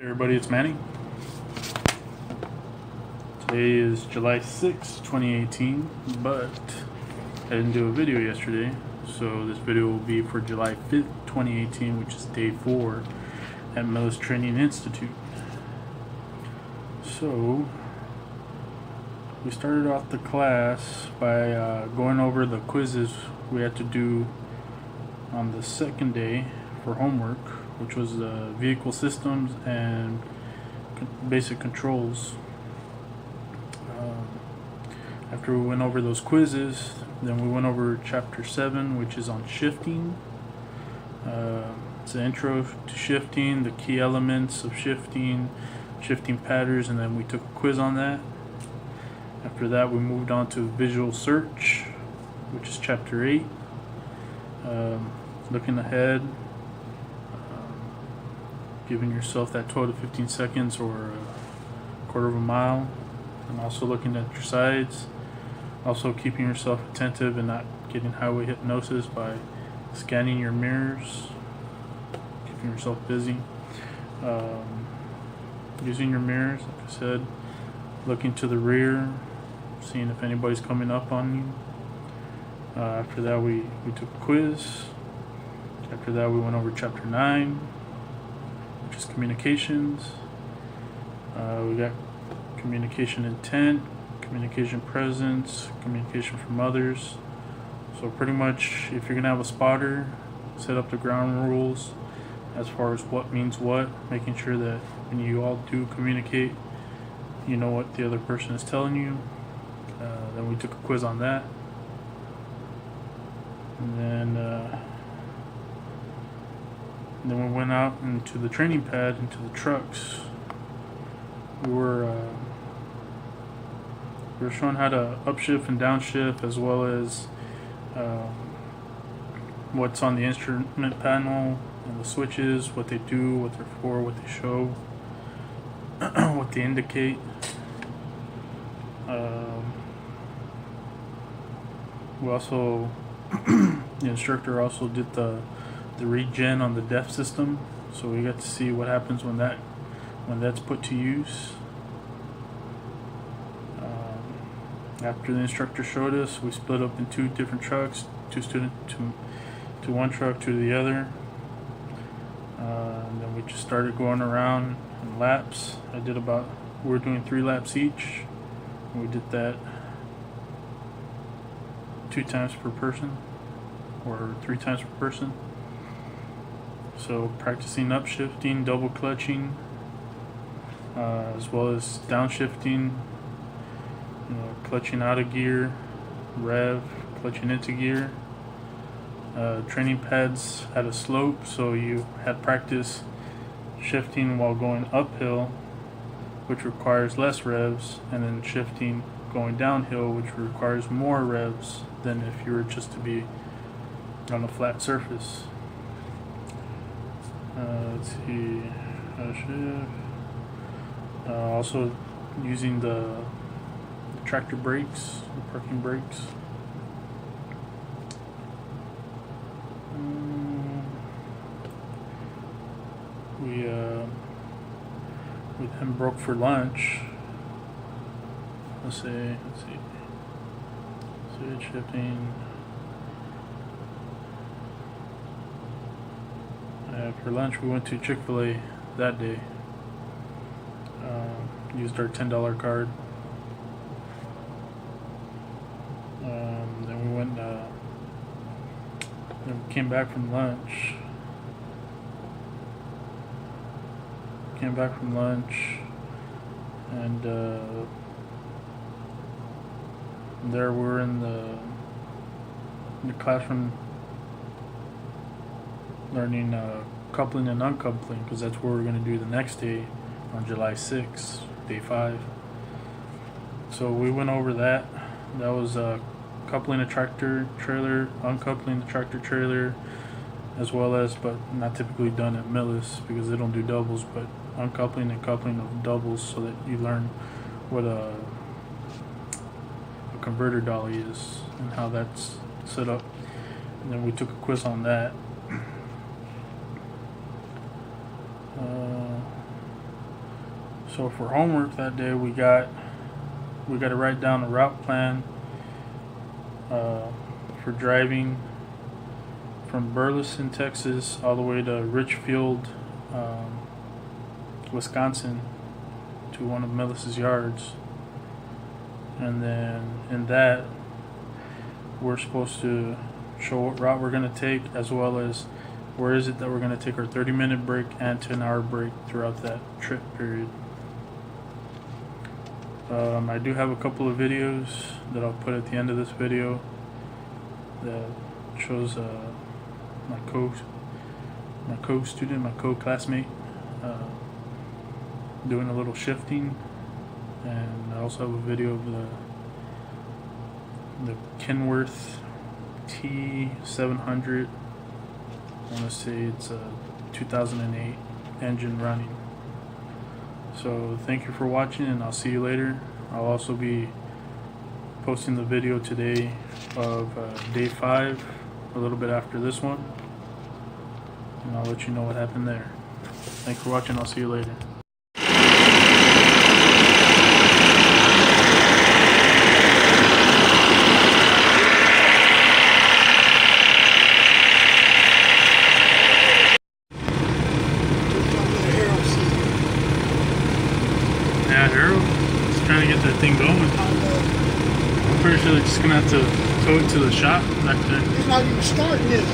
Hey everybody, it's Manny. Today is July 6, 2018, but I didn't do a video yesterday, so this video will be for July 5th, 2018, which is day 4 at Millis Training Institute. So, we started off the class by going over the quizzes we had to do on the second day for homework, which was vehicle systems and basic controls. After we went over those quizzes, then we went over chapter 7, which is on shifting. It's an intro to shifting, the key elements of shifting, shifting patterns, and then we took a quiz on that. After that, we moved on to visual search, which is chapter 8. Looking ahead, giving yourself that 12 to 15 seconds or a quarter of a mile, and also looking at your sides, also keeping yourself attentive and not getting highway hypnosis by scanning your mirrors, keeping yourself busy, using your mirrors, like I said, looking to the rear, seeing if anybody's coming up on you. After that, we took a quiz. After that, we went over chapter 9, which is communications. We got communication intent, communication presence, communication from others. So pretty much, if you're gonna have a spotter, set up the ground rules as far as what means what, making sure that when you all do communicate, you know what the other person is telling you. Then we took a quiz on that, and then we went out into the training pad, into the trucks. We were shown how to upshift and downshift, as well as what's on the instrument panel and the switches, what they do, what they're for, what they show, what they indicate. We also, the instructor also did the regen on the DEF system, so we got to see what happens when that's put to use. After the instructor showed us, we split up in 2 different trucks, 2 students to one truck, 2 to the other. And then we just started going around in laps. We're doing 3 laps each. We did that 2 times per person, or 3 times per person. So practicing upshifting, double clutching, as well as downshifting, clutching out of gear, rev, clutching into gear. Training pads had a slope, so you had practice shifting while going uphill, which requires less revs, and then shifting going downhill, which requires more revs than if you were just to be on a flat surface. Let's see, also using the tractor brakes, the parking brakes. We then broke for lunch. Let's see. Switch shifting. For lunch, we went to Chick-fil-A that day. Used our $10 card. Then we went. Then we came back from lunch. And there we're in the classroom learning coupling and uncoupling, because that's what we're going to do the next day on July 6th, day 5. So we went over that. That was coupling a tractor trailer, uncoupling the tractor trailer, as well as, but not typically done at Millis because they don't do doubles, but uncoupling and coupling of doubles, so that you learn what a converter dolly is and how that's set up. And then we took a quiz on that. So for homework that day, we got to write down a route plan for driving from Burleson, Texas, all the way to Richfield, Wisconsin, to one of Millis's yards. And then in that, we're supposed to show what route we're going to take, as well as where is it that we're going to take our 30-minute break and 10-hour break throughout that trip period. I do have a couple of videos that I'll put at the end of this video that shows my co-student, my co-classmate doing a little shifting, and I also have a video of the Kenworth T700. I want to say it's a 2008 engine running. So thank you for watching, and I'll see you later. I'll also be posting the video today of day 5, a little bit after this one, and I'll let you know what happened there. Thanks for watching. I'll see you later. Yeah, Harold, just trying to get that thing going. I'm pretty sure they're just gonna have to tow it to the shop back there. It's not even starting, is it?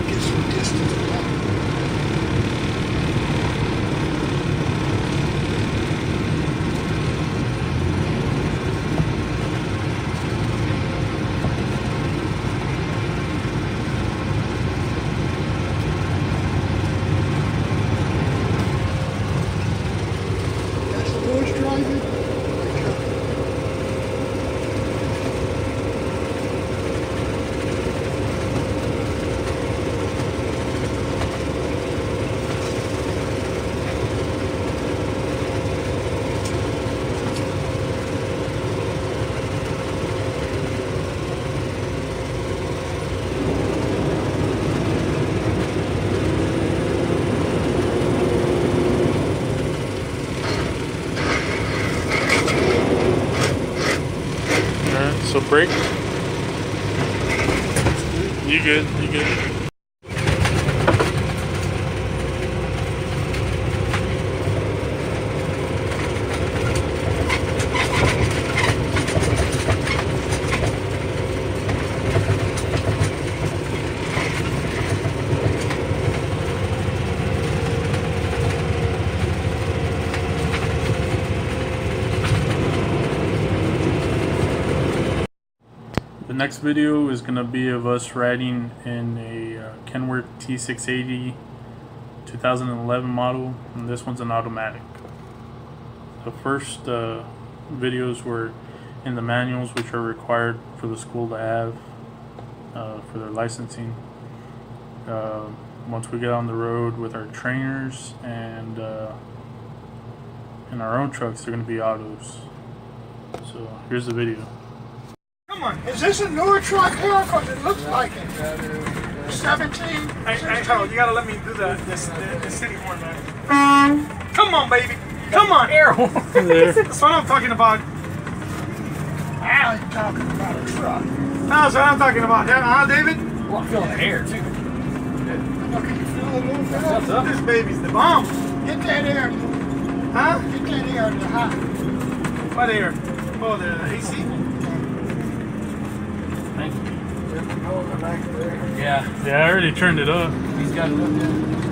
Get some distance back. Driving. So brake. You good, you good. The next video is going to be of us riding in a Kenworth T680 2011 model, and this one's an automatic. The first videos were in the manuals, which are required for the school to have for their licensing. Once we get on the road with our trainers and in our own trucks, they're going to be autos. So here's the video. Come on, is this a newer truck here? Because it looks like it. 17? Hey, Carl, you gotta let me do the city horn, man. Come on, baby. Come on, air horn. That's what I'm talking about. Now he's talking about a truck. That's what I'm talking about. Huh, David? Well, I'm feeling the air, too. Look, can you feel a little bit? What's up? This baby's the bomb. Get that air. Huh? Get that air to the hot. What air? Oh, the AC? Thank you. There we go, right there. Yeah, Yeah, I already turned it up. he's got it up there.